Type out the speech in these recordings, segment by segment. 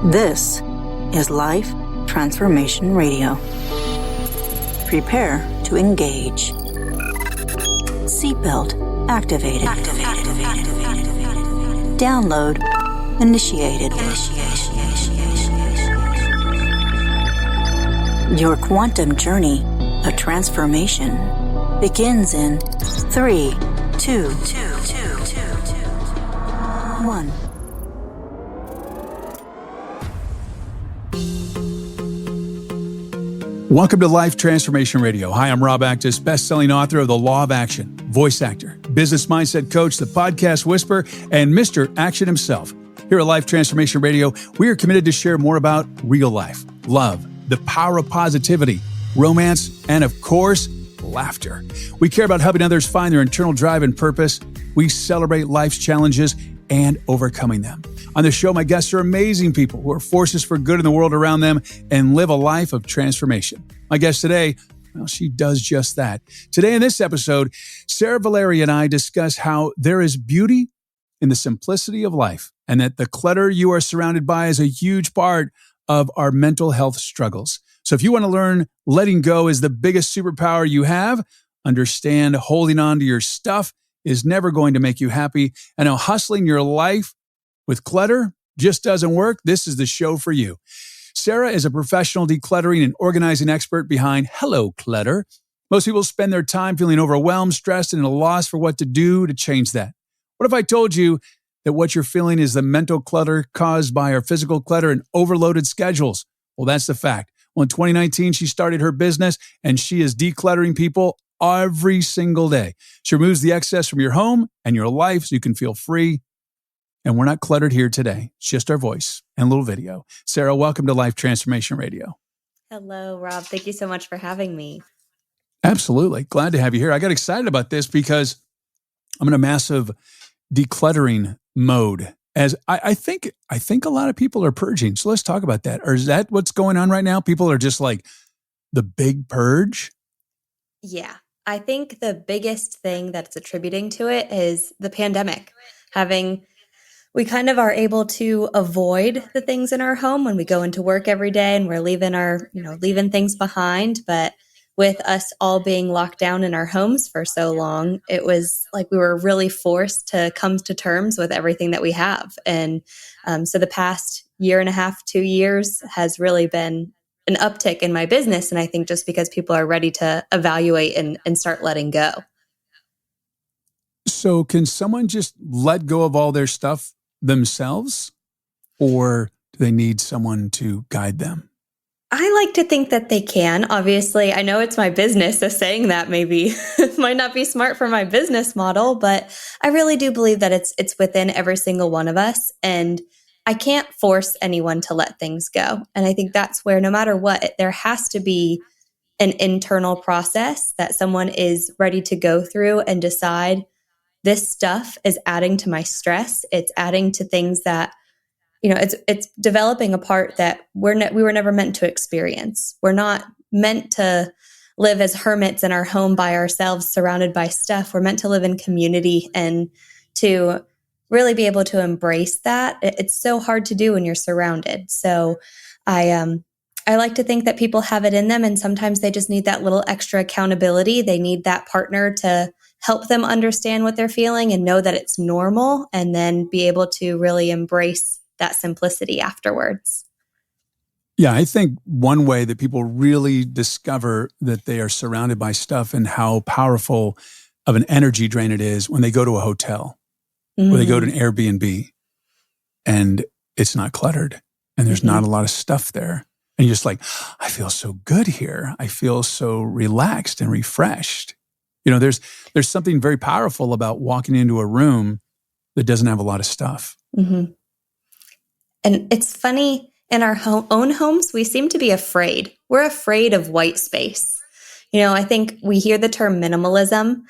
This is Life Transformation Radio. Prepare to engage. Seatbelt activated. Download initiated. Your quantum journey of transformation begins in 3, 2, 1. Welcome to Life Transformation Radio. Hi, I'm Rob Actis, best-selling author of The Law of Action, voice actor, business mindset coach, the podcast whisperer, and Mr. Action himself. Here at Life Transformation Radio, we are committed to share more about real life, love, the power of positivity, romance, and of course, laughter. We care about helping others find their internal drive and purpose. We celebrate life's challenges and overcoming them. On the show, my guests are amazing people who are forces for good in the world around them and live a life of transformation. My guest today, well, she does just that. Today in this episode, Sarah, Valeri, and I discuss how there is beauty in the simplicity of life and that the clutter you are surrounded by is a huge part of our mental health struggles. So if you want to learn letting go is the biggest superpower you have, understand holding on to your stuff is never going to make you happy, and how hustling your life with clutter just doesn't work, this is the show for you. Sarah is a professional decluttering and organizing expert behind Hello Clutter. Most people spend their time feeling overwhelmed, stressed, and at a loss for what to do to change that. What if I told you that what you're feeling is the mental clutter caused by our physical clutter and overloaded schedules? Well, that's the fact. Well, in 2019, she started her business, and she is decluttering people every single day. She removes the excess from your home and your life so you can feel free. And we're not cluttered here today. It's just our voice and a little video. Sarah, welcome to Life Transformation Radio. Hello, Rob. Thank you so much for having me. Absolutely. Glad to have you here. I got excited about this because I'm in a massive decluttering mode. As I think a lot of people are purging. So let's talk about that. Or is that what's going on right now? People are just like the big purge? Yeah. I think the biggest thing that's attributing to it is the pandemic. We kind of are able to avoid the things in our home when we go into work every day and we're leaving things behind. But with us all being locked down in our homes for so long, it was like we were really forced to come to terms with everything that we have. And so the past year and a half, 2 years has really been an uptick in my business. And I think just because people are ready to evaluate and start letting go. So can someone just let go of all their stuff themselves, or do they need someone to guide them? I like to think that they can. Obviously, I know it's my business, so saying that maybe might not be smart for my business model, but I really do believe that it's within every single one of us, and I can't force anyone to let things go. And I think that's where no matter what, there has to be an internal process that someone is ready to go through and decide this stuff is adding to my stress. It's adding to things that, it's developing a part that we were never meant to experience. We're not meant to live as hermits in our home by ourselves, surrounded by stuff. We're meant to live in community and to really be able to embrace that. It's so hard to do when you're surrounded. So I like to think that people have it in them, and sometimes they just need that little extra accountability. They need that partner to help them understand what they're feeling and know that it's normal, and then be able to really embrace that simplicity afterwards. Yeah, I think one way that people really discover that they are surrounded by stuff and how powerful of an energy drain it is when they go to a hotel or they go to an Airbnb and it's not cluttered and there's not a lot of stuff there. And you're just like, I feel so good here. I feel so relaxed and refreshed. There's something very powerful about walking into a room that doesn't have a lot of stuff. Mm-hmm. And it's funny, in our own homes, we seem to be afraid. We're afraid of white space. I think we hear the term minimalism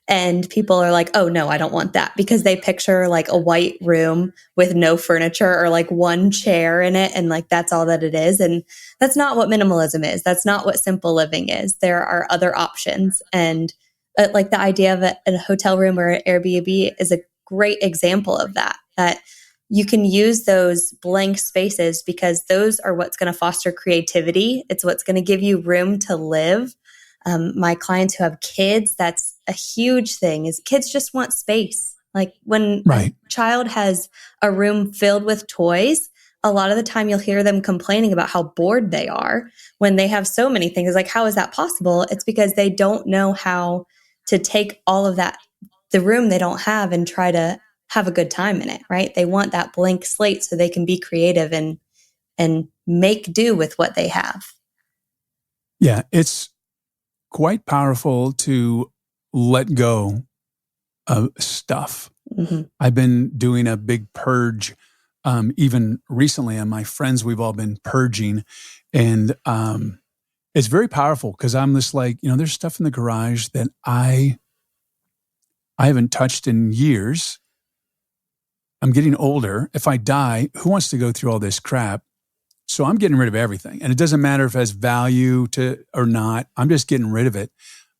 and people are like, oh no, I don't want that, because they picture like a white room with no furniture or like one chair in it. And like, that's all that it is. And that's not what minimalism is. That's not what simple living is. There are other options. And like the idea of a hotel room or an Airbnb is a great example of that you can use those blank spaces because those are what's going to foster creativity. It's what's going to give you room to live. My clients who have kids, that's a huge thing, is kids just want space. Like when Right. a child has a room filled with toys, a lot of the time you'll hear them complaining about how bored they are when they have so many things. It's like, how is that possible? It's because they don't know how to take all of that, the room they don't have, and try to have a good time in it, right? They want that blank slate so they can be creative and make do with what they have. Yeah, it's quite powerful to let go of stuff. Mm-hmm. I've been doing a big purge, even recently, and my friends, we've all been purging, and it's very powerful because I'm just like, there's stuff in the garage that I haven't touched in years. I'm getting older. If I die, who wants to go through all this crap? So I'm getting rid of everything. And it doesn't matter if it has value to or not. I'm just getting rid of it.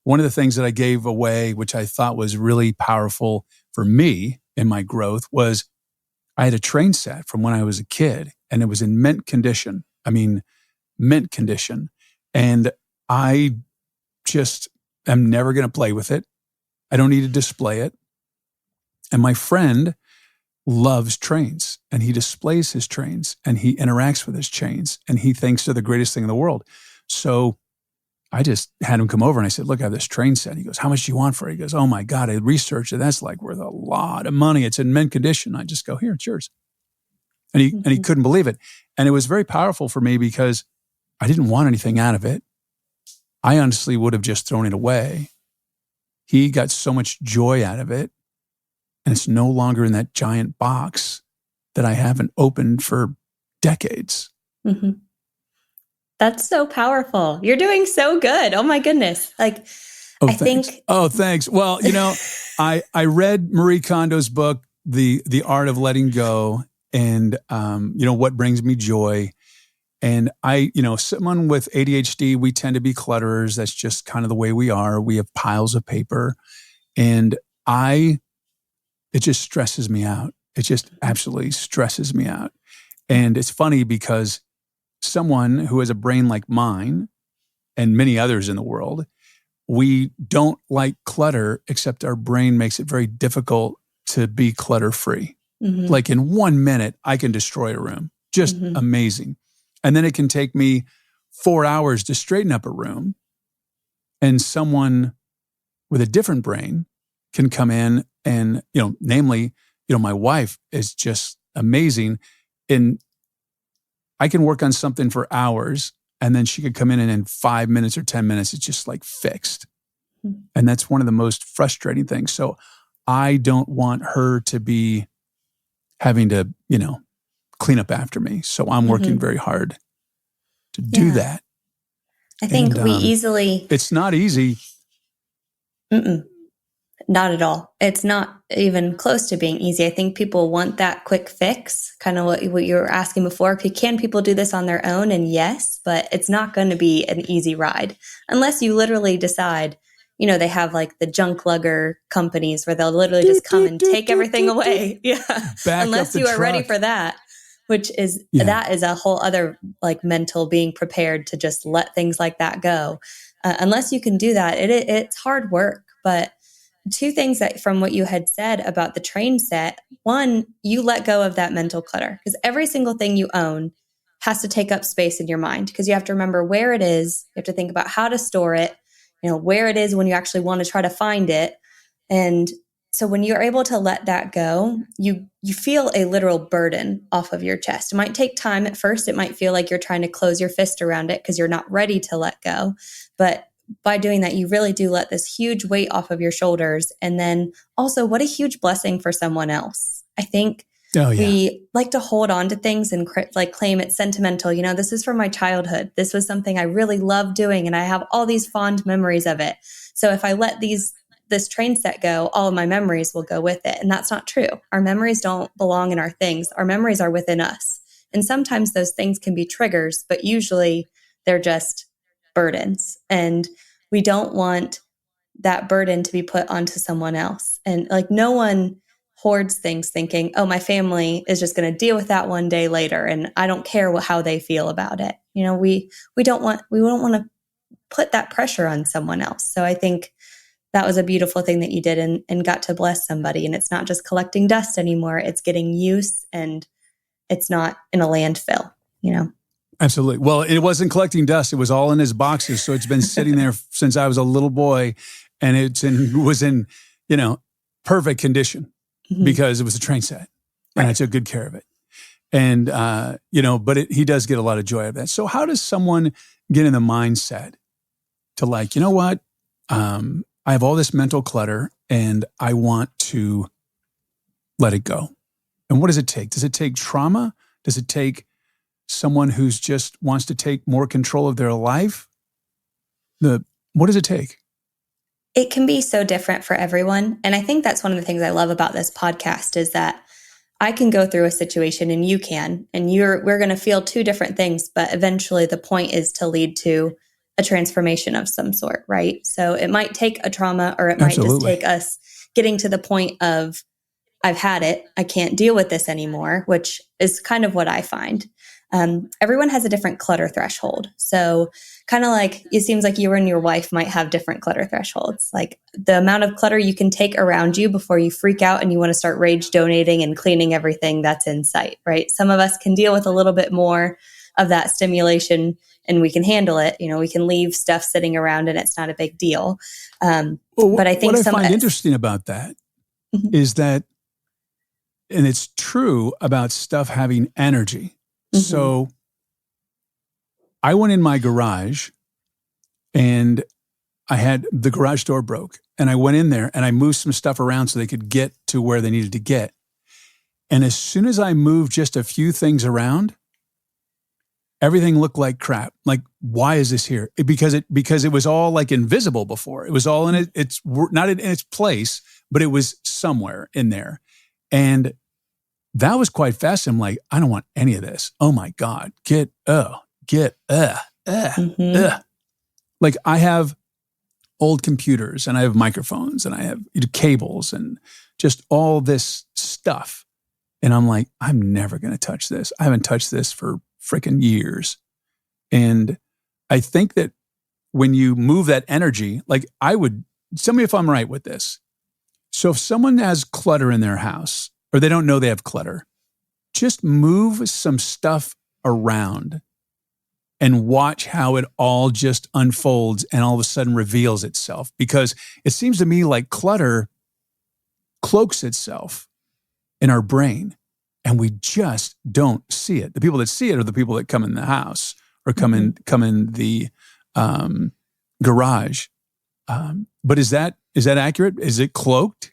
One of the things that I gave away, which I thought was really powerful for me in my growth, was I had a train set from when I was a kid, and it was in mint condition. I mean, mint condition. And I just am never going to play with it. I don't need to display it. And my friend loves trains, and he displays his trains, and he interacts with his trains, and he thinks they're the greatest thing in the world. So I just had him come over, and I said, look, I have this train set. He goes, how much do you want for it? He goes, oh my God, I researched it. That's like worth a lot of money. It's in mint condition. I just go, here, it's yours. And he couldn't believe it. And it was very powerful for me because I didn't want anything out of it. I honestly would have just thrown it away. He got so much joy out of it. And it's no longer in that giant box that I haven't opened for decades. Mm-hmm. That's so powerful. You're doing so good. Oh my goodness. Like, I think. Oh, thanks. Well, I read Marie Kondo's book, The Art of Letting Go, and, what brings me joy. And someone with ADHD, we tend to be clutterers. That's just kind of the way we are. We have piles of paper. And it just stresses me out. It just absolutely stresses me out. And it's funny because someone who has a brain like mine and many others in the world, we don't like clutter, except our brain makes it very difficult to be clutter-free. Mm-hmm. Like in 1 minute, I can destroy a room. Just amazing. And then it can take me 4 hours to straighten up a room. And someone with a different brain can come in and, namely, my wife is just amazing. And I can work on something for hours, and then she could come in and in 5 minutes or 10 minutes, it's just like fixed. Mm-hmm. And that's one of the most frustrating things. So I don't want her to be having to, clean up after me. So I'm working very hard to do that. I think we easily... It's not easy. Not at all. It's not even close to being easy. I think people want that quick fix, kind of what you were asking before. Can people do this on their own? And yes, but it's not going to be an easy ride unless you literally decide, they have like the junk lugger companies where they'll literally just come and take everything away. Yeah. Unless you are ready for that, which is, that is a whole other like mental being prepared to just let things like that go. Unless you can do that, it's hard work. But two things that from what you had said about the train set, one, you let go of that mental clutter because every single thing you own has to take up space in your mind because you have to remember where it is. You have to think about how to store it, where it is when you actually want to try to find it. And so when you're able to let that go, you feel a literal burden off of your chest. It might take time at first. It might feel like you're trying to close your fist around it because you're not ready to let go. But by doing that, you really do let this huge weight off of your shoulders. And then also, what a huge blessing for someone else. I think we like to hold on to things and claim it's sentimental. This is from my childhood. This was something I really loved doing, and I have all these fond memories of it. So if I let this train set go, all of my memories will go with it. And that's not true. Our memories don't belong in our things. Our memories are within us. And sometimes those things can be triggers, but usually they're just burdens. And we don't want that burden to be put onto someone else. And like no one hoards things thinking, oh, my family is just going to deal with that one day later, and I don't care how they feel about it. We don't want to put that pressure on someone else. So I think that was a beautiful thing that you did and got to bless somebody. And it's not just collecting dust anymore. It's getting use, and it's not in a landfill, Absolutely. Well, it wasn't collecting dust. It was all in his boxes. So it's been sitting there since I was a little boy, and was in, perfect condition because it was a train set, and I took good care of it. And, but he does get a lot of joy out of that. So how does someone get in the mindset to like, you know what? I have all this mental clutter and I want to let it go. And what does it take? Does it take trauma? Does it take someone who's just wants to take more control of their life? What does it take? It can be so different for everyone. And I think that's one of the things I love about this podcast is that I can go through a situation and you can, and we're going to feel two different things, but eventually the point is to lead to a transformation of some sort, right? So it might take a trauma, or it might just take us getting to the point of, I've had it, I can't deal with this anymore, which is kind of what I find. Everyone has a different clutter threshold. So kind of like, it seems like you and your wife might have different clutter thresholds. Like the amount of clutter you can take around you before you freak out and you want to start rage donating and cleaning everything that's in sight, right? Some of us can deal with a little bit more of that stimulation and we can handle it. We can leave stuff sitting around and it's not a big deal. But I think what I find interesting about that is that, and it's true about stuff having energy. So I went in my garage and I had the garage door broke, and I went in there and I moved some stuff around so they could get to where they needed to get. And as soon as I moved just a few things around, everything looked like crap. Like, why is this here? Because it was all like invisible before. It was all in it. It's not in its place, but it was somewhere in there. And that was quite fast. I'm like, I don't want any of this. Oh my God. Like I have old computers and I have microphones and I have cables and just all this stuff. And I'm like, I'm never going to touch this. I haven't touched this for freaking years. And I think that when you move that energy, like tell me if I'm right with this. So if someone has clutter in their house, or they don't know they have clutter, just move some stuff around and watch how it all just unfolds and all of a sudden reveals itself. Because it seems to me like clutter cloaks itself in our brain and we just don't see it. The people that see it are the people that come in the house or come in the garage. But is that accurate? Is it cloaked?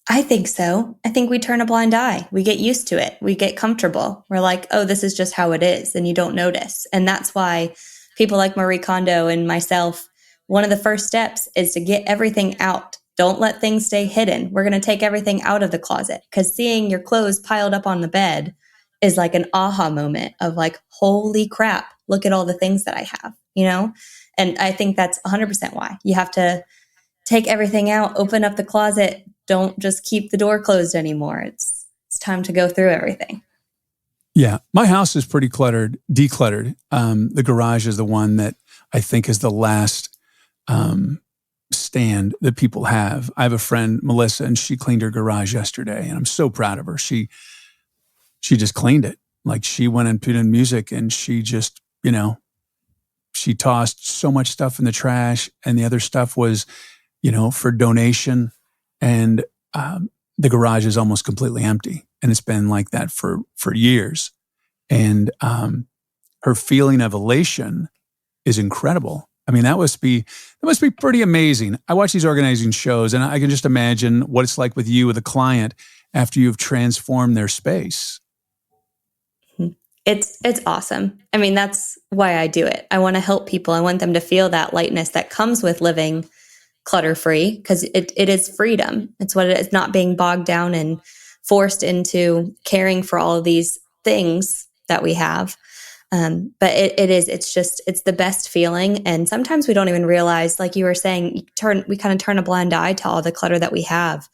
I think so. I think we turn a blind eye. We get used to it. We get comfortable. We're like, oh, this is just how it is. And you don't notice. And that's why people like Marie Kondo and myself, one of the first steps is to get everything out. Don't let things stay hidden. We're going to take everything out of the closet, because seeing your clothes piled up on the bed is like an aha moment of like, holy crap, look at all the things that I have, And I think that's 100% why. You have to take everything out, open up the closet. Don't just keep the door closed anymore. It's time to go through everything. Yeah. My house is pretty decluttered. The garage is the one that I think is the last stand that people have. I have a friend, Melissa, and she cleaned her garage yesterday, and I'm so proud of her. She just cleaned it. Like she went and put in music, and she just, she tossed so much stuff in the trash, and the other stuff was, for donation. And the garage is almost completely empty. And it's been like that for years. And her feeling of elation is incredible. I mean, that must be pretty amazing. I watch these organizing shows, and I can just imagine what it's like with you, with a client, after you've transformed their space. It's awesome. I mean, that's why I do it. I want to help people. I want them to feel that lightness that comes with living clutter-free, because it is freedom. It's what it is, not being bogged down and forced into caring for all of these things that we have. But it's the best feeling. And sometimes we don't even realize, like you were saying, we kind of turn a blind eye to all the clutter that we have.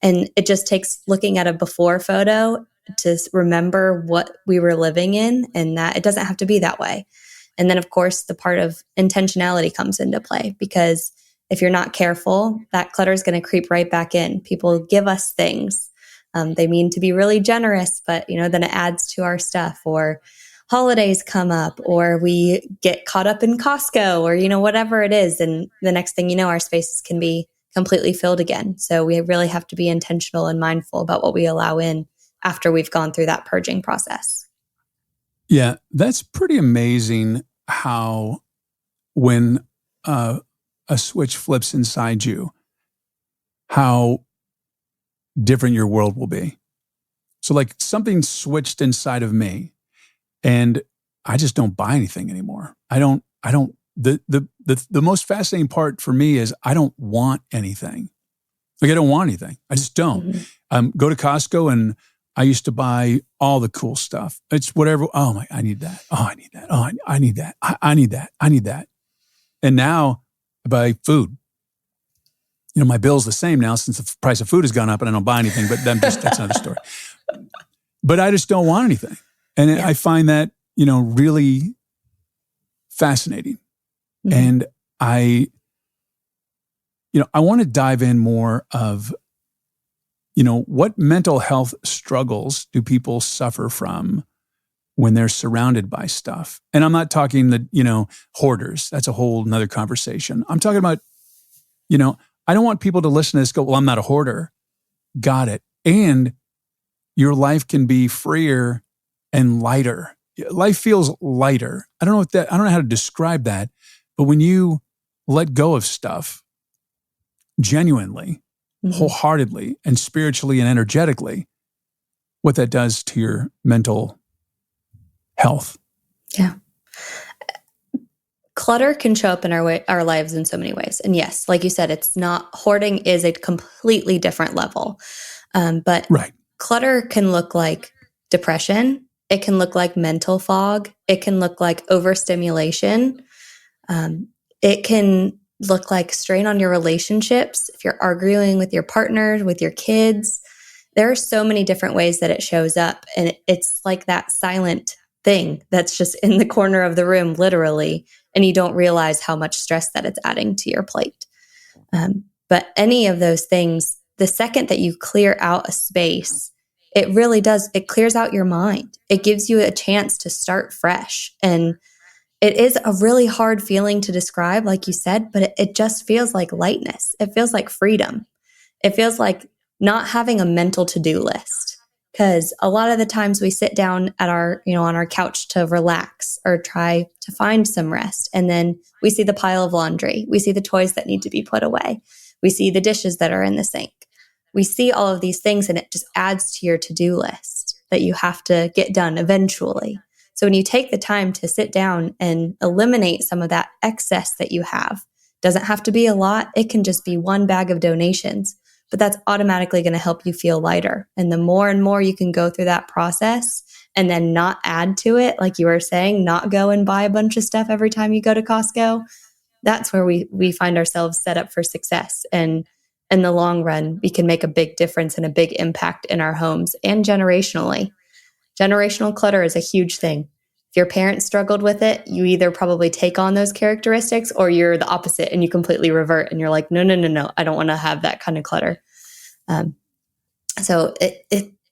And it just takes looking at a before photo to remember what we were living in, and that it doesn't have to be that way. And then, of course, the part of intentionality comes into play, because if you're not careful, that clutter is going to creep right back in. People give us things. They mean to be really generous, but then it adds to our stuff, or holidays come up, or we get caught up in Costco, or whatever it is. And the next thing you know, our spaces can be completely filled again. So we really have to be intentional and mindful about what we allow in after we've gone through that purging process. Yeah, that's pretty amazing how when a switch flips inside you, how different your world will be. So like something switched inside of me and I just don't buy anything anymore. The most fascinating part for me is I don't want anything. Like I don't want anything. I just don't. Go to Costco and I used to buy all the cool stuff. It's whatever. Oh my, I need that. Oh, I need that. Oh, I need that. I need that. I need that. And now I buy food. My bill's the same now since the price of food has gone up and I don't buy anything, but that's another story. But I just don't want anything. And I find that, really fascinating. And I want to dive in more of, what mental health struggles do people suffer from when they're surrounded by stuff? And I'm not talking the, hoarders. That's a whole nother conversation. I'm talking about, I don't want people to listen to this and go, well, I'm not a hoarder. Got it. And your life can be freer and lighter. Life feels lighter. I don't know how to describe that, but when you let go of stuff genuinely, wholeheartedly, and spiritually and energetically, what that does to your mental health. Yeah. Clutter can show up in our lives in so many ways. And yes, like you said, hoarding is a completely different level. But clutter can look like depression. It can look like mental fog. It can look like overstimulation. It can look like strain on your relationships. If you're arguing with your partner, with your kids, there are so many different ways that it shows up. And it's like that silent thing that's just in the corner of the room, literally, and you don't realize how much stress that it's adding to your plate. But any of those things, the second that you clear out a space, it really does, it clears out your mind. It gives you a chance to start fresh. And it is a really hard feeling to describe, like you said, but it just feels like lightness. It feels like freedom. It feels like not having a mental to-do list. Because a lot of the times we sit down at on our couch to relax or try to find some rest. And then we see the pile of laundry. We see the toys that need to be put away. We see the dishes that are in the sink. We see all of these things and it just adds to your to-do list that you have to get done eventually. So when you take the time to sit down and eliminate some of that excess that you have, doesn't have to be a lot. It can just be one bag of donations. But that's automatically going to help you feel lighter. And the more and more you can go through that process and then not add to it, like you were saying, not go and buy a bunch of stuff every time you go to Costco, that's where we find ourselves set up for success. And in the long run, we can make a big difference and a big impact in our homes and generationally. Generational clutter is a huge thing. If your parents struggled with it, you either probably take on those characteristics or you're the opposite and you completely revert and you're like, no, I don't want to have that kind of clutter. So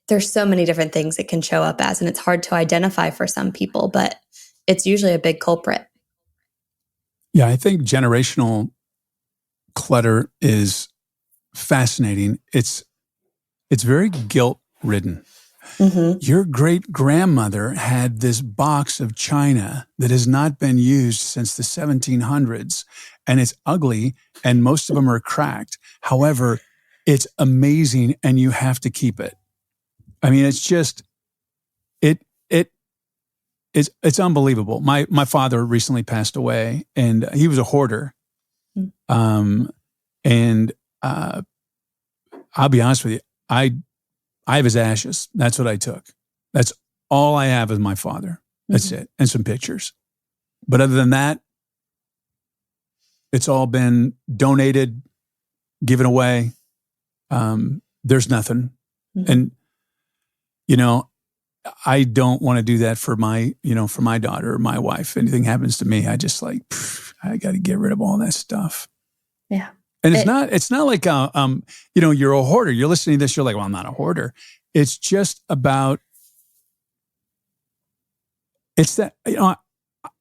there's so many different things it can show up as, and it's hard to identify for some people, but it's usually a big culprit. Yeah, I think generational clutter is fascinating. It's very guilt-ridden. Mm-hmm. Your great-grandmother had this box of china that has not been used since the 1700s, and it's ugly, and most of them are cracked. However, it's amazing, and you have to keep it. I mean, it's just, it's unbelievable. My father recently passed away, and he was a hoarder. And I'll be honest with you, I have his ashes. That's what I took. That's all I have of my father. That's it. And some pictures. But other than that, it's all been donated, given away. there's nothing. Mm-hmm. And, you know, I don't want to do that for my daughter or my wife. Anything happens to me, I just like, I got to get rid of all that stuff. Yeah. And it's not like, you're a hoarder. You're listening to this. You're like, well, I'm not a hoarder. It's just about, it's that,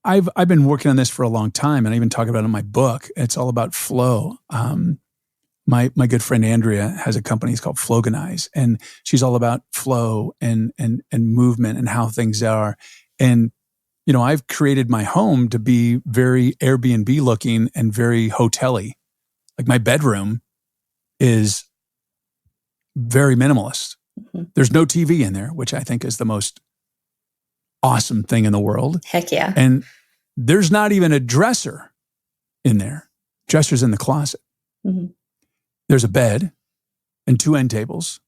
I've been working on this for a long time, and I even talk about it in my book. It's all about flow. My good friend Andrea has a company. It's called Flowganize, and she's all about flow and movement and how things are. And I've created my home to be very Airbnb looking and very hotel-y. Like my bedroom is very minimalist. Mm-hmm. There's no TV in there, which I think is the most awesome thing in the world. Heck yeah. And there's not even a dresser in there. Dresser's in the closet. Mm-hmm. There's a bed and 2 end tables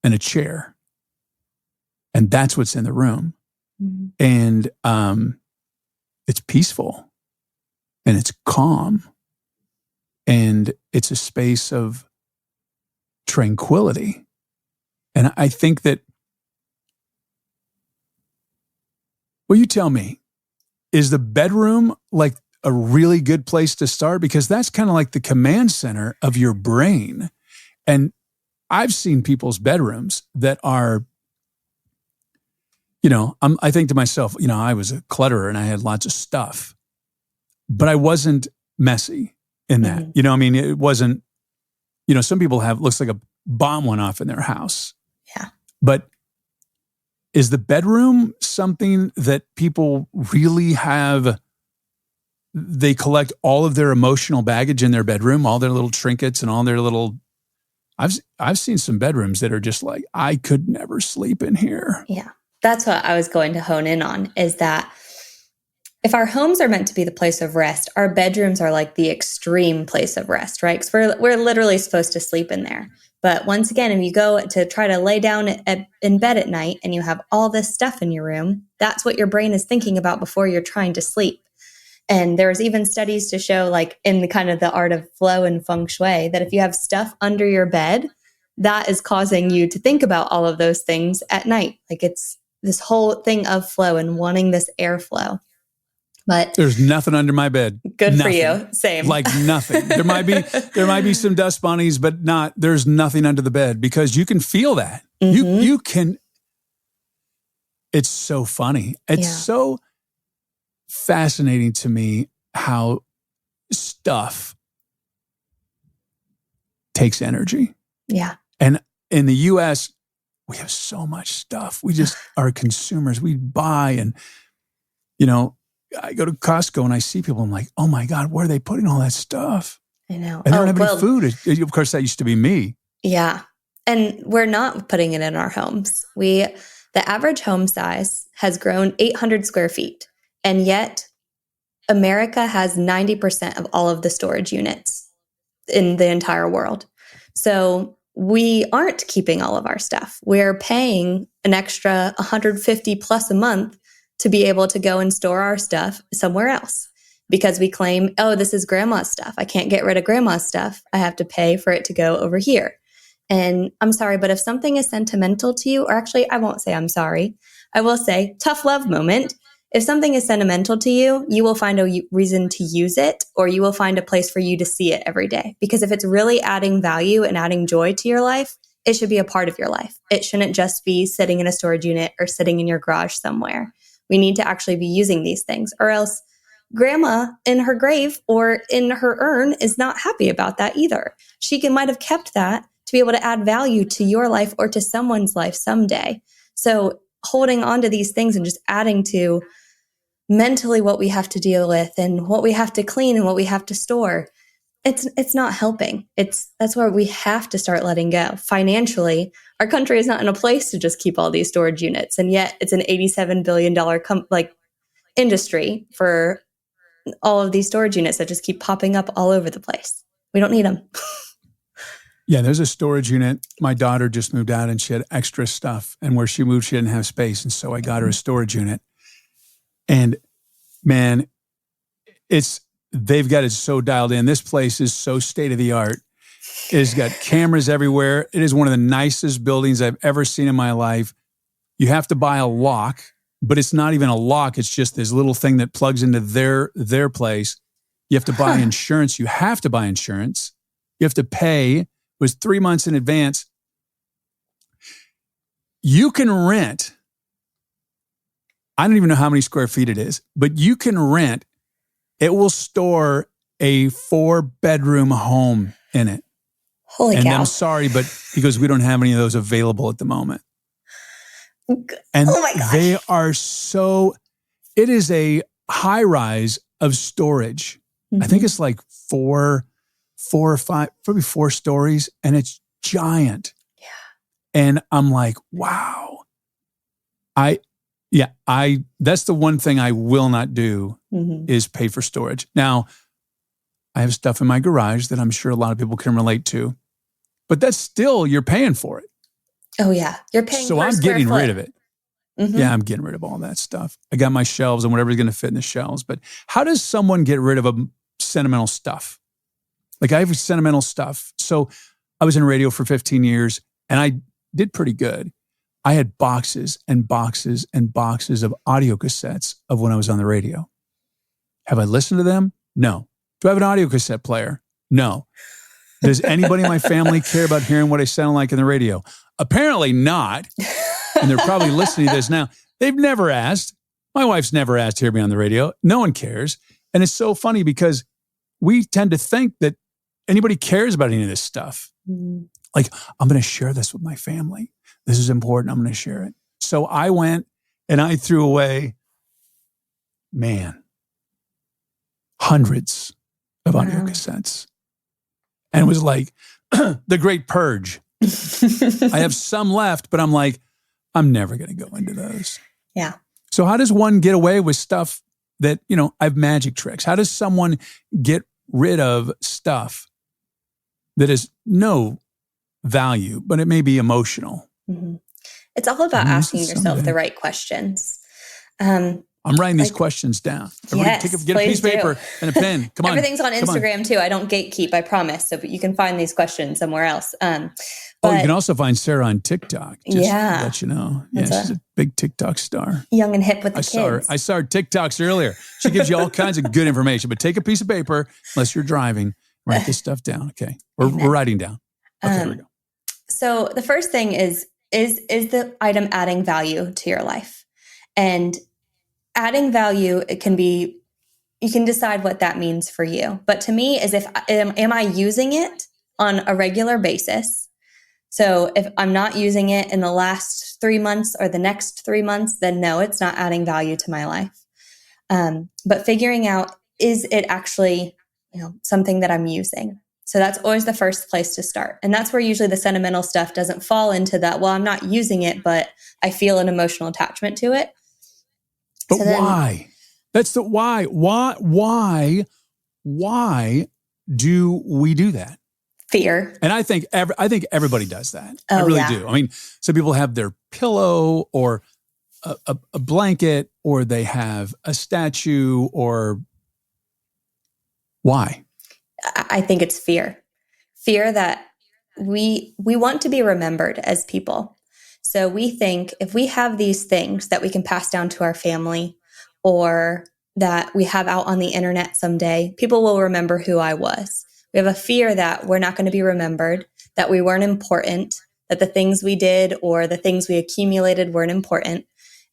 and a chair. And that's what's in the room. Mm-hmm. And it's peaceful and it's calm. And it's a space of tranquility. And I think that, well, you tell me, is the bedroom like a really good place to start? Because that's kind of like the command center of your brain. And I've seen people's bedrooms that are, I think to myself, I was a clutterer and I had lots of stuff, but I wasn't messy in that. Mm-hmm. It wasn't, some people looks like a bomb went off in their house. Yeah. But is the bedroom something that people really have? They collect all of their emotional baggage in their bedroom, all their little trinkets and all their little. I've seen some bedrooms that are just like, I could never sleep in here. Yeah, that's what I was going to hone in on, is that if our homes are meant to be the place of rest, our bedrooms are like the extreme place of rest, right? Because we're literally supposed to sleep in there. But once again, if you go to try to lay down in bed at night and you have all this stuff in your room, that's what your brain is thinking about before you're trying to sleep. And there's even studies to show, like in the kind of the art of flow and feng shui, that if you have stuff under your bed, that is causing you to think about all of those things at night. Like it's this whole thing of flow and wanting this airflow. But there's nothing under my bed. Good nothing. For you. Same. Like nothing. There might be some dust bunnies, but there's nothing under the bed, because you can feel that. Mm-hmm. You can. It's so funny. It's so fascinating to me how stuff takes energy. Yeah. And in the US, we have so much stuff. We just are consumers. We buy, and I go to Costco and I see people. I'm like, oh my God, where are they putting all that stuff? I know. And they don't have any food. Of course, that used to be me. Yeah. And we're not putting it in our homes. The average home size has grown 800 square feet. And yet America has 90% of all of the storage units in the entire world. So we aren't keeping all of our stuff. We're paying an extra $150 plus a month to be able to go and store our stuff somewhere else, because we claim, oh, this is grandma's stuff. I can't get rid of grandma's stuff. I have to pay for it to go over here. And I'm sorry, but if something is sentimental to you, or actually, I won't say I'm sorry. I will say tough love moment. If something is sentimental to you, you will find a reason to use it, or you will find a place for you to see it every day. Because if it's really adding value and adding joy to your life, it should be a part of your life. It shouldn't just be sitting in a storage unit or sitting in your garage somewhere. We need to actually be using these things, or else grandma in her grave or in her urn is not happy about that either. She might have kept that to be able to add value to your life or to someone's life someday. So holding on to these things and just adding to mentally what we have to deal with and what we have to clean and what we have to store, it's not helping. That's where we have to start letting go. Financially, our country is not in a place to just keep all these storage units, and yet it's an $87 billion industry for all of these storage units that just keep popping up all over the place. We don't need them. Yeah, there's a storage unit. My daughter just moved out and she had extra stuff, and where she moved, she didn't have space, and so I got her a storage unit. And man, they've got it so dialed in. This place is so state of the art. It has got cameras everywhere. It is one of the nicest buildings I've ever seen in my life. You have to buy a lock, but it's not even a lock. It's just this little thing that plugs into their place. You have to buy insurance. You have to buy insurance. You have to pay. It was 3 months in advance. You can rent. I don't even know how many square feet it is, but you can rent. It will store a 4-bedroom home in it. Holy and cow. I'm sorry, but he goes, we don't have any of those available at the moment. And oh my gosh. they are it is a high rise of storage. I think it's like four or five, probably 4 stories, and it's giant. Yeah. And I'm like, wow. That's the one thing I will not do is pay for storage. Now, I have stuff in my garage that I'm sure a lot of people can relate to, but that's still, you're paying for it. Oh yeah. You're paying So per I'm square getting foot. rid of it. Yeah, I'm getting rid of all that stuff. I got my shelves and whatever's going to fit in the shelves. But how does someone get rid of a sentimental stuff? Like I have sentimental stuff. So I was in radio for 15 years and I did pretty good. I had boxes and boxes and boxes of audio cassettes of when I was on the radio. Have I listened to them? No. Do I have an audio cassette player? No. Does anybody in my family care about hearing what I sound like in the radio? Apparently not. And they're probably listening to this now. They've never asked. My wife's never asked to hear me on the radio. No one cares. And it's so funny because we tend to think that anybody cares about any of this stuff. Like, I'm going to share this with my family. This is important. I'm going to share it. So I went and I threw away, hundreds of audio cassettes. And it was like the great purge. I have some left, but I'm like, I'm never going to go into those. Yeah. So how does one get away with stuff that, I have magic tricks? How does someone get rid of stuff that is no value, but it may be emotional? It's all about asking yourself the right questions. I'm writing these questions down. Everybody get a piece of paper and a pen. Come on. Everything's on Instagram too. I don't gatekeep, I promise. So you can find these questions somewhere else. You can also find Sarah on TikTok. Just to let you know. Yeah, she's a big TikTok star. Young and hip with the kids. I saw her TikToks earlier. She gives you all kinds of good information. But take a piece of paper, unless you're driving, write this stuff down. Okay. We're writing down. Okay, here we go. So the first thing is the item adding value to your life? And adding value, you can decide what that means for you. But to me, is am I using it on a regular basis? So if I'm not using it in the last 3 months or the next 3 months, then no, it's not adding value to my life. But figuring out, is it actually, something that I'm using? So that's always the first place to start. And that's where usually the sentimental stuff doesn't fall into that. Well, I'm not using it, but I feel an emotional attachment to it. But why? That's the why. Why do we do that? Fear. And I think everybody does that. I really do. I mean, some people have their pillow or a blanket, or they have a statue, or why? I think it's fear. Fear that we want to be remembered as people. So we think if we have these things that we can pass down to our family, or that we have out on the internet someday, people will remember who I was. We have a fear that we're not going to be remembered, that we weren't important, that the things we did or the things we accumulated weren't important.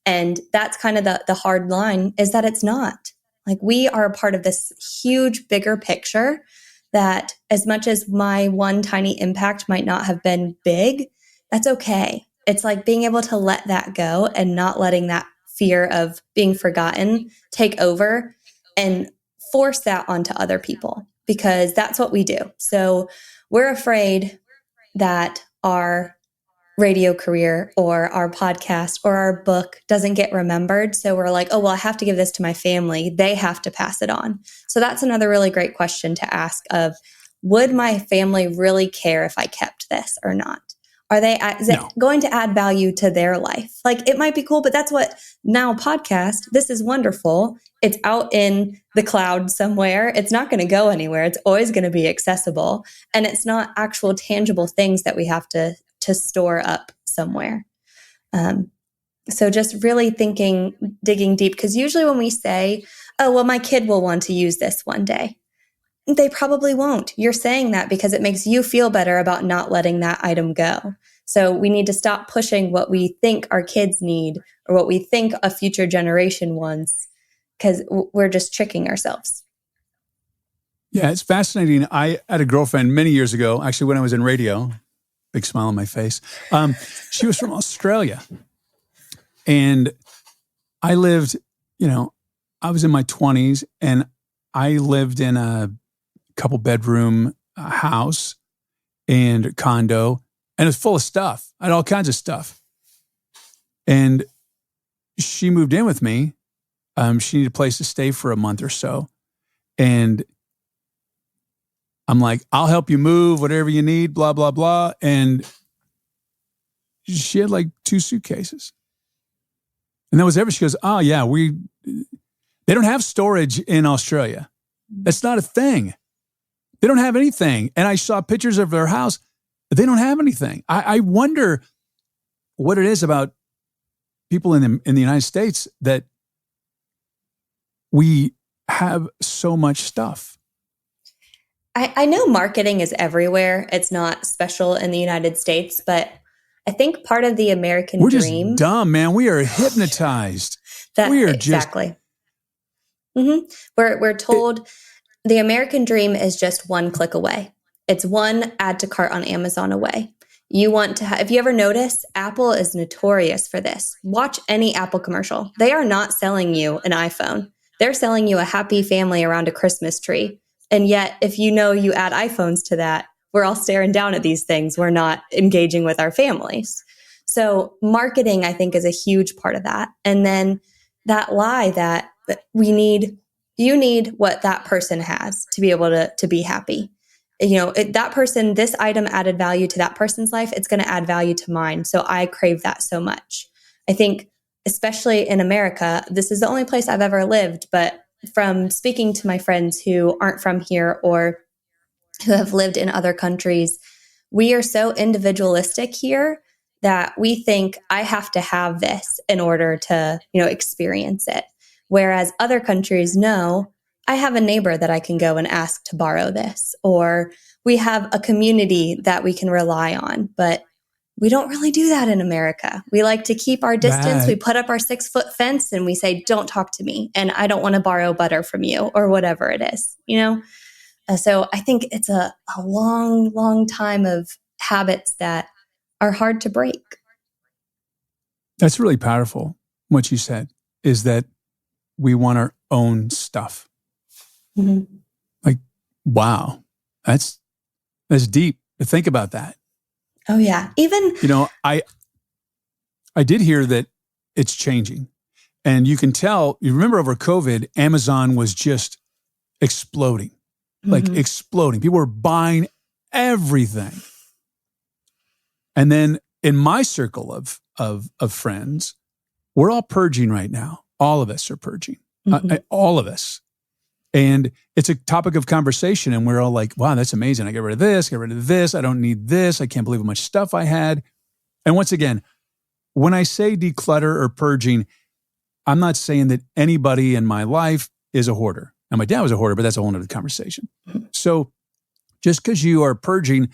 And that's kind of the hard line, is that it's not. Like, we are a part of this huge, bigger picture that, as much as my one tiny impact might not have been big, that's okay. It's like being able to let that go and not letting that fear of being forgotten take over and force that onto other people, because that's what we do. So we're afraid that our radio career or our podcast or our book doesn't get remembered. So we're like, oh, well, I have to give this to my family. They have to pass it on. So that's another really great question to ask of, would my family really care if I kept this or not? Is it No. going to add value to their life? Like, it might be cool, but that's what now podcast, this is wonderful. It's out in the cloud somewhere. It's not going to go anywhere. It's always going to be accessible. And it's not actual tangible things that we have to store up somewhere. So just really digging deep, because usually when we say, oh, well, my kid will want to use this one day, they probably won't. You're saying that because it makes you feel better about not letting that item go. So we need to stop pushing what we think our kids need or what we think a future generation wants, because we're just tricking ourselves. Yeah, it's fascinating. I had a girlfriend many years ago, actually when I was in radio, big smile on my face. She was from Australia. And I lived, I was in my 20s and I lived in a couple bedroom house and condo, and it was full of stuff. I had all kinds of stuff. And she moved in with me. She needed a place to stay for a month or so. And I'm like, I'll help you move, whatever you need, blah, blah, blah. And she had like 2 suitcases. And that was everything. She goes, oh yeah, they don't have storage in Australia. That's not a thing. They don't have anything. And I saw pictures of their house. They don't have anything. I wonder what it is about people in the United States that we have so much stuff. I know marketing is everywhere. It's not special in the United States, but I think part of the American dream. We're just dumb, man. We are hypnotized. Exactly. We're told the American dream is just one click away. It's one add to cart on Amazon away. You want to if you ever notice, Apple is notorious for this. Watch any Apple commercial. They are not selling you an iPhone. They're selling you a happy family around a Christmas tree. And yet, if you add iPhones to that, we're all staring down at these things. We're not engaging with our families. So marketing, I think, is a huge part of that. And then that lie that you need what that person has to be able to be happy. That person, this item added value to that person's life. It's going to add value to mine. So I crave that so much. I think, especially in America, this is the only place I've ever lived, but from speaking to my friends who aren't from here or who have lived in other countries, we are so individualistic here that we think I have to have this in order to, experience it. Whereas other countries know, I have a neighbor that I can go and ask to borrow this, or we have a community that we can rely on. But we don't really do that in America. We like to keep our distance. We put up our 6-foot fence and we say, don't talk to me. And I don't want to borrow butter from you or whatever it is, So I think it's a long, long time of habits that are hard to break. That's really powerful. What you said is that we want our own stuff. Mm-hmm. Like, wow, that's deep to think about that. Oh yeah. Even, I did hear that it's changing, and you can tell, you remember over COVID, Amazon was just exploding, like exploding. People were buying everything. And then in my circle of friends, we're all purging right now. All of us are purging, all of us. And it's a topic of conversation, and we're all like, wow, that's amazing. I get rid of this. I don't need this. I can't believe how much stuff I had. And once again, when I say declutter or purging, I'm not saying that anybody in my life is a hoarder. Now, my dad was a hoarder, but that's a whole nother conversation. So just because you are purging,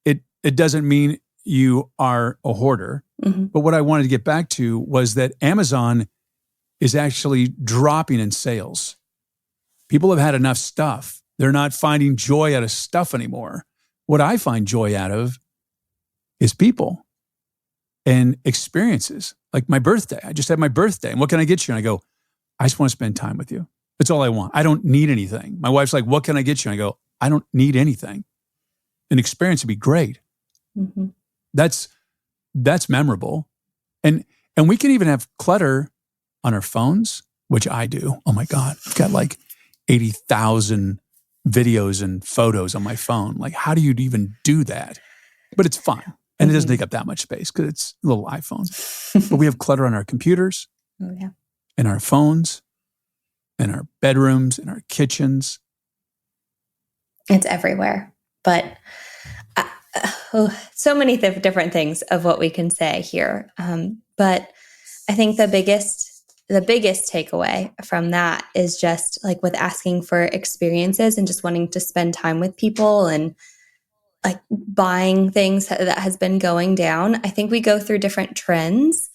it doesn't mean you are a hoarder. But what I wanted to get back to was that Amazon is actually dropping in sales. People have had enough stuff. They're not finding joy out of stuff anymore. What I find joy out of is people and experiences. Like my birthday. I just had my birthday. And what can I get you? And I go, I just want to spend time with you. That's all I want. I don't need anything. My wife's like, what can I get you? And I go, I don't need anything. An experience would be great. That's memorable. And we can even have clutter on our phones, which I do. Oh my God. I've got like 80,000 videos and photos on my phone. Like, how do you even do that? But it's fun. And it doesn't take up that much space because it's a little iPhone. But we have clutter on our computers, in our phones, in our bedrooms, in our kitchens. It's everywhere. But so many different things of what we can say here. But I think the biggest takeaway from that is just like with asking for experiences and just wanting to spend time with people and like buying things that has been going down. I think we go through different trends,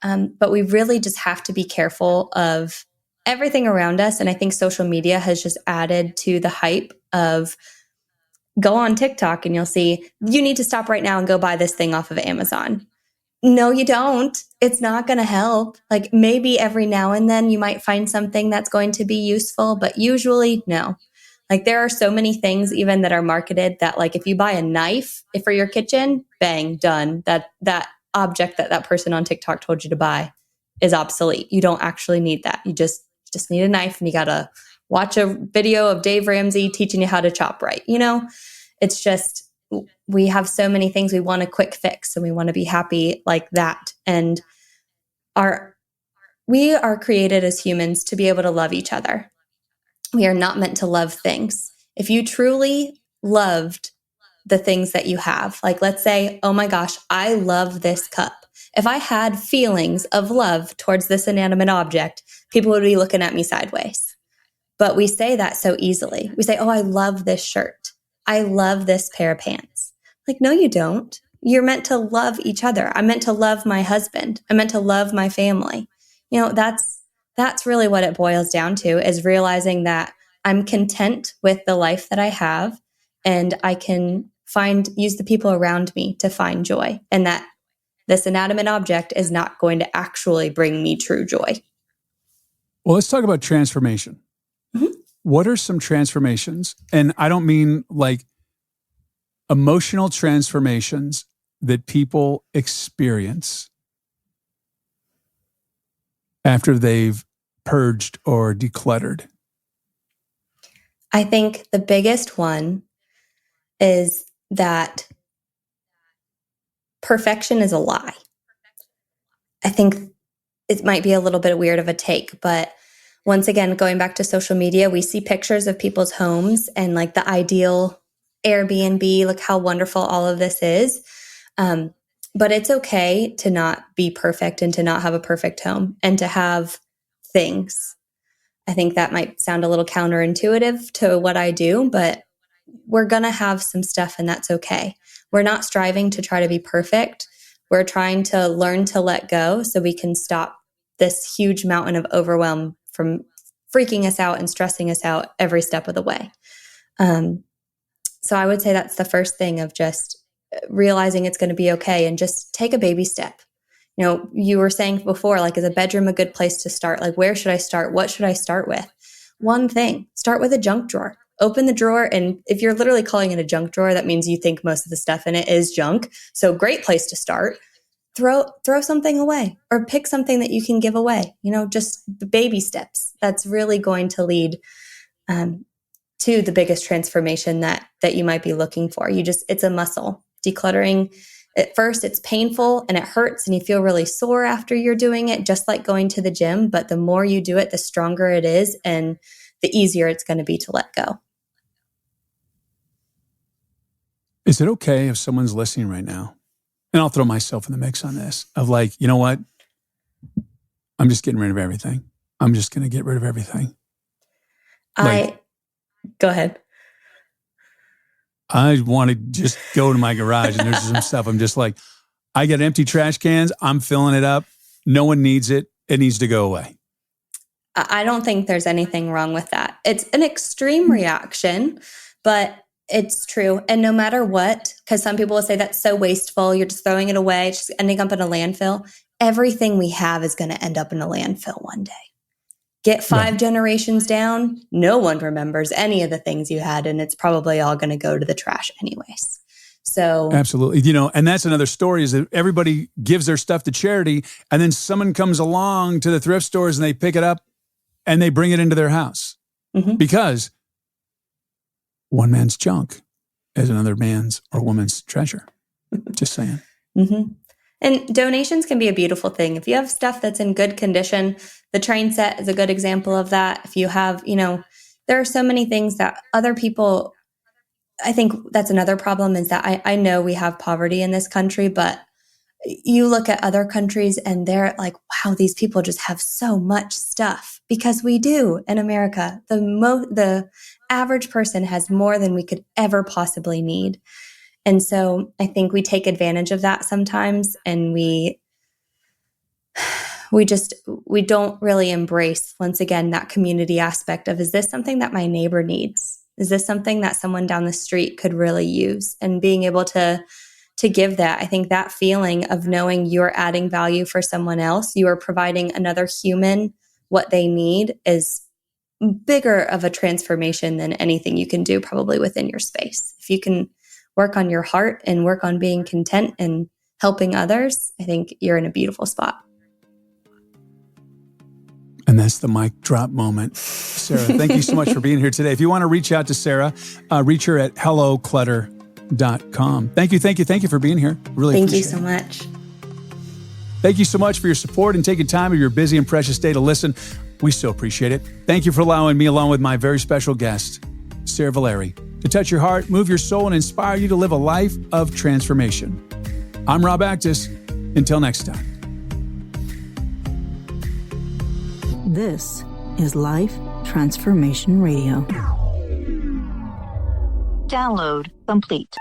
but we really just have to be careful of everything around us. And I think social media has just added to the hype of go on TikTok and you'll see, you need to stop right now and go buy this thing off of Amazon. No, you don't. It's not going to help. Like maybe every now and then you might find something that's going to be useful, but usually no. Like there are so many things even that are marketed that like if you buy a knife for your kitchen, bang, done. That object that person on TikTok told you to buy is obsolete. You don't actually need that. You just need a knife and you got to watch a video of Dave Ramsey teaching you how to chop right. You know, it's just, we have so many things we want a quick fix and we want to be happy like that. And we are created as humans to be able to love each other. We are not meant to love things. If you truly loved the things that you have, like let's say, oh my gosh, I love this cup. If I had feelings of love towards this inanimate object, people would be looking at me sideways. But we say that so easily. We say, oh, I love this shirt. I love this pair of pants. Like, no, you don't. You're meant to love each other. I'm meant to love my husband. I'm meant to love my family. You know, that's really what it boils down to, is realizing that I'm content with the life that I have and I can use the people around me to find joy, and that this inanimate object is not going to actually bring me true joy. Well, let's talk about transformation. Mm-hmm. What are some transformations? And I don't mean like emotional transformations that people experience after they've purged or decluttered. I think the biggest one is that perfection is a lie. I think it might be a little bit weird of a take, but once again, going back to social media, we see pictures of people's homes and like the ideal Airbnb, look how wonderful all of this is. But it's okay to not be perfect and to not have a perfect home and to have things. I think that might sound a little counterintuitive to what I do, but we're going to have some stuff and that's okay. We're not striving to try to be perfect. We're trying to learn to let go so we can stop this huge mountain of overwhelm from freaking us out and stressing us out every step of the way. So I would say that's the first thing, of just realizing it's going to be okay and just take a baby step. You know, you were saying before, like, is a bedroom a good place to start? Like, where should I start? What should I start with? One thing, start with a junk drawer. Open the drawer, and if you're literally calling it a junk drawer, that means you think most of the stuff in it is junk. So great place to start. Throw something away or pick something that you can give away. You know, just the baby steps. That's really going to lead to the biggest transformation that you might be looking for. It's a muscle. Decluttering, at first it's painful and it hurts and you feel really sore after you're doing it, just like going to the gym. But the more you do it, the stronger it is and the easier it's going to be to let go. Is it okay if someone's listening right now? And I'll throw myself in the mix on this, of like, you know what? I'm just getting rid of everything. I'm just going to get rid of everything. Go ahead. I want to just go to my garage and there's some stuff. I'm just like, I got empty trash cans. I'm filling it up. No one needs it. It needs to go away. I don't think there's anything wrong with that. It's an extreme reaction, but it's true. And no matter what, because some people will say that's so wasteful, you're just throwing it away, it's just ending up in a landfill. Everything we have is going to end up in a landfill one day. Get 5 generations down, no one remembers any of the things you had, and it's probably all going to go to the trash anyways. So absolutely. You know, and that's another story, is that everybody gives their stuff to charity, and then someone comes along to the thrift stores and they pick it up and they bring it into their house. Mm-hmm. Because one man's junk is another man's or woman's treasure. Just saying. Mm-hmm. And donations can be a beautiful thing. If you have stuff that's in good condition, the train set is a good example of that. If you have, there are so many things that other people, I think that's another problem is that I know we have poverty in this country, but you look at other countries and they're like, wow, these people just have so much stuff, because we do in America. The average person has more than we could ever possibly need. And so I think we take advantage of that sometimes, and we don't really embrace, once again, that community aspect of, is this something that my neighbor needs? Is this something that someone down the street could really use? And being able to give that, I think that feeling of knowing you're adding value for someone else, you are providing another human what they need, is bigger of a transformation than anything you can do probably within your space. If you can work on your heart and work on being content and helping others, I think you're in a beautiful spot. And that's the mic drop moment. Sarah, thank you so much for being here today. If you want to reach out to Sarah, reach her at helloclutter.com. Thank you for being here. Really Thank you appreciate so much. Thank you so much for your support and taking time of your busy and precious day to listen. We so appreciate it. Thank you for allowing me, along with my very special guest, Sarah Valeri, to touch your heart, move your soul, and inspire you to live a life of transformation. I'm Rob Actis. Until next time. This is Life Transformation Radio. Download complete.